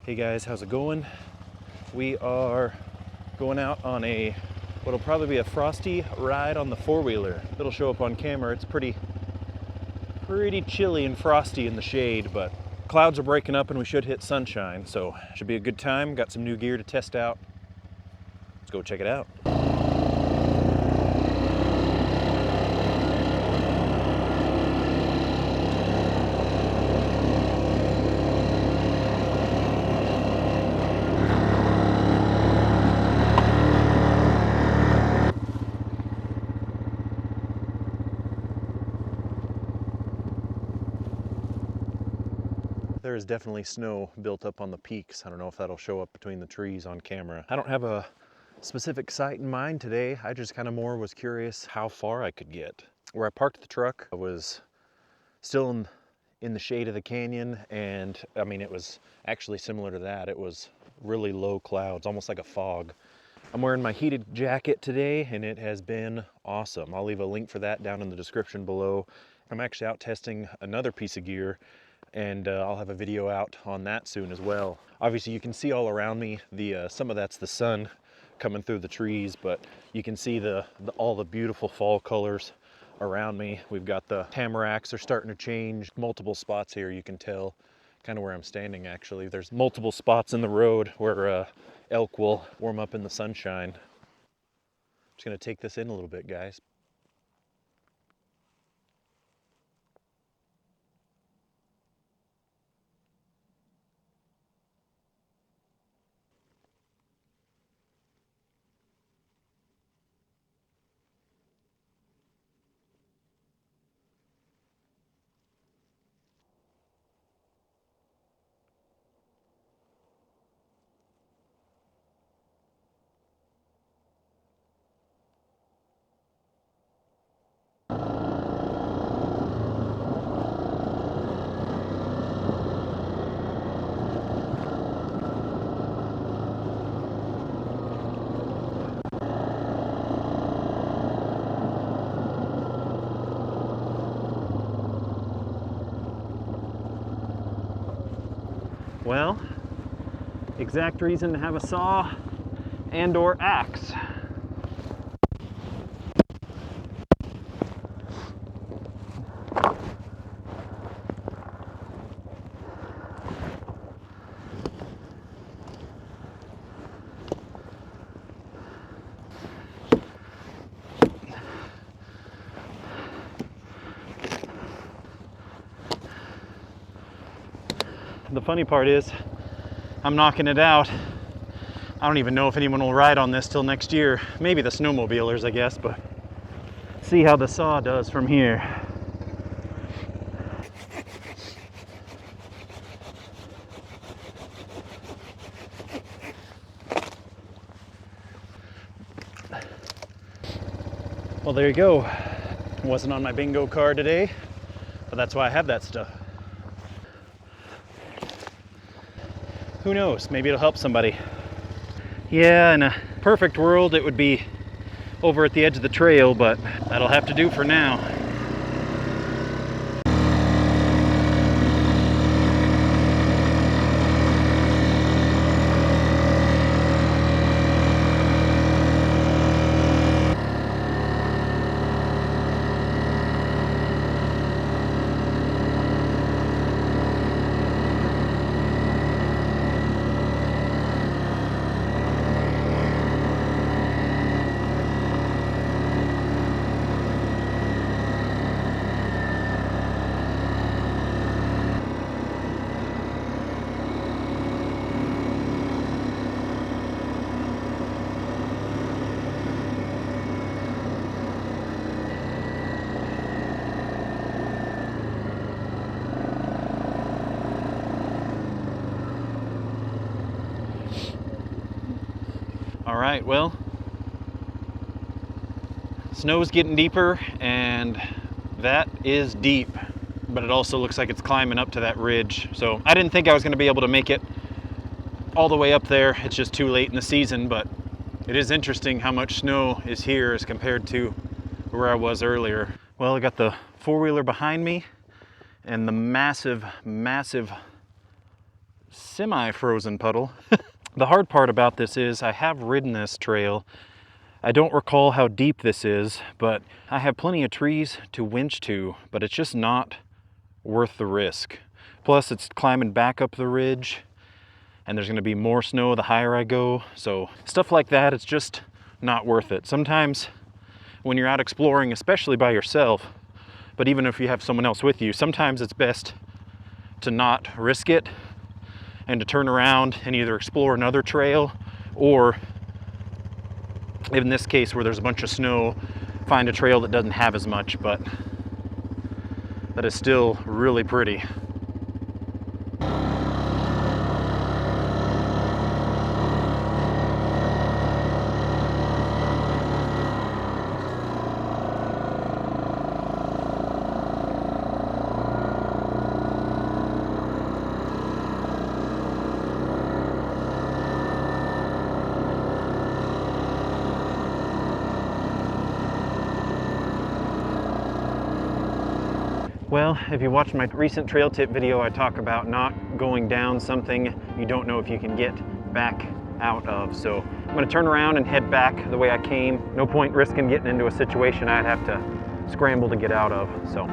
Hey guys, how's it going? We are going out on what'll probably be a frosty ride on the four-wheeler. It'll show up on camera. It's pretty chilly and frosty in the shade, but clouds are breaking up and we should hit sunshine, so should be a good time. Got some new gear to test out. Let's go check it out. There is definitely snow built up on the peaks. I don't know if that'll show up between the trees on camera. I don't have a specific site in mind today. I just kind of more was curious how far I could get. Where I parked the truck, I was still in the shade of the canyon, and I mean, it was actually similar to that. It was really low clouds, almost like a fog. I'm wearing my heated jacket today, and it has been awesome. I'll leave a link for that down in the description below. I'm actually out testing another piece of gear, and I'll have a video out on that soon as well. Obviously you can see all around me, some of that's the sun coming through the trees, but you can see all the beautiful fall colors around me. We've got the tamaracks are starting to change. Multiple spots here, you can tell kind of where I'm standing actually. There's multiple spots in the road where elk will warm up in the sunshine. Just gonna take this in a little bit, guys. Well, exact reason to have a saw and or axe. The funny part is, I'm knocking it out. I don't even know if anyone will ride on this till next year. Maybe the snowmobilers, I guess, but see how the saw does from here. Well, there you go. Wasn't on my bingo card today, but that's why I have that stuff. Who knows, maybe it'll help somebody. Yeah, in a perfect world it would be over at the edge of the trail, but that'll have to do for now. All right, well, snow's getting deeper, and that is deep, but it also looks like it's climbing up to that ridge. So I didn't think I was going to be able to make it all the way up there. It's just too late in the season, but it is interesting how much snow is here as compared to where I was earlier. Well, I got the four-wheeler behind me and the massive, massive semi-frozen puddle. The hard part about this is I have ridden this trail. I don't recall how deep this is, but I have plenty of trees to winch to, but it's just not worth the risk. Plus it's climbing back up the ridge, and there's gonna be more snow the higher I go. So stuff like that, it's just not worth it. Sometimes when you're out exploring, especially by yourself, but even if you have someone else with you, sometimes it's best to not risk it and to turn around and either explore another trail, or in this case where there's a bunch of snow, find a trail that doesn't have as much, but that is still really pretty. Well, if you watched my recent trail tip video, I talk about not going down something you don't know if you can get back out of. So I'm gonna turn around and head back the way I came. No point risking getting into a situation I'd have to scramble to get out of, so.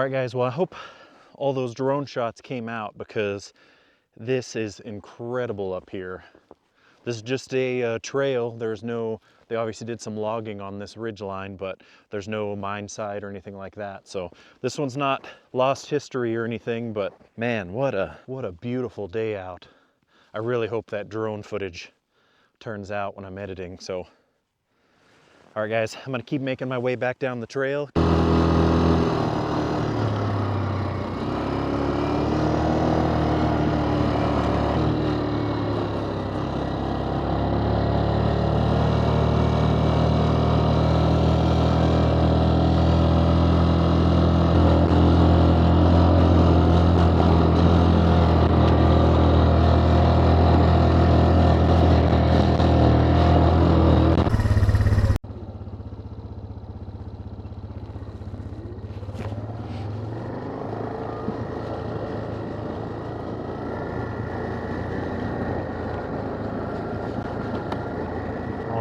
All right, guys, well, I hope all those drone shots came out because this is incredible up here. This is just a trail. They obviously did some logging on this ridge line, but there's no mine site or anything like that. So this one's not lost history or anything, but man, what a beautiful day out. I really hope that drone footage turns out when I'm editing. So, all right, guys, I'm gonna keep making my way back down the trail.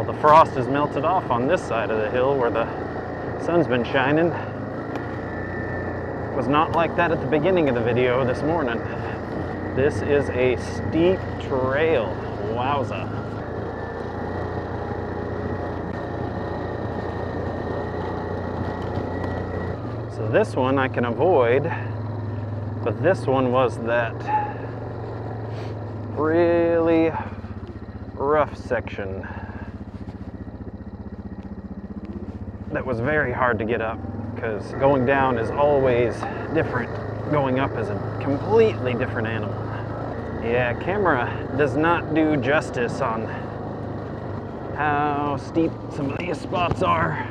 The frost has melted off on this side of the hill where the sun's been shining. It was not like that at the beginning of the video this morning. This is a steep trail. Wowza. So this one I can avoid, but this one was that really rough section that was very hard to get up, because going down is always different. Going up is a completely different animal. Yeah, camera does not do justice on how steep some of these spots are.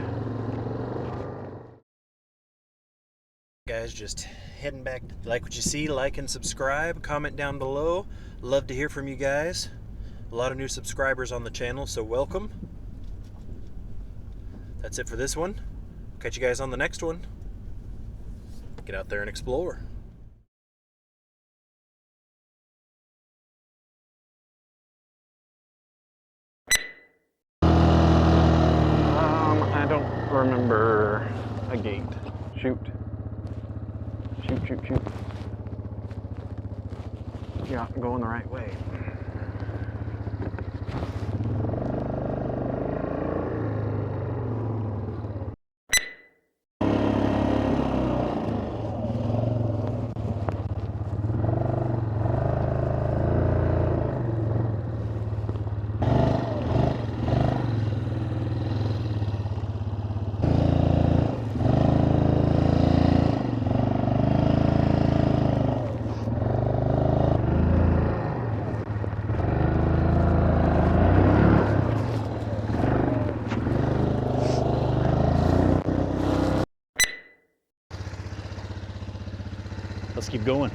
Guys, just heading back. Like what you see, like and subscribe, comment down below. Love to hear from you guys. A lot of new subscribers on the channel, so welcome. That's it for this one. Catch you guys on the next one. Get out there and explore. I don't remember a gate. Shoot. Shoot, shoot, shoot. Yeah, I'm going the right way. Let's keep going.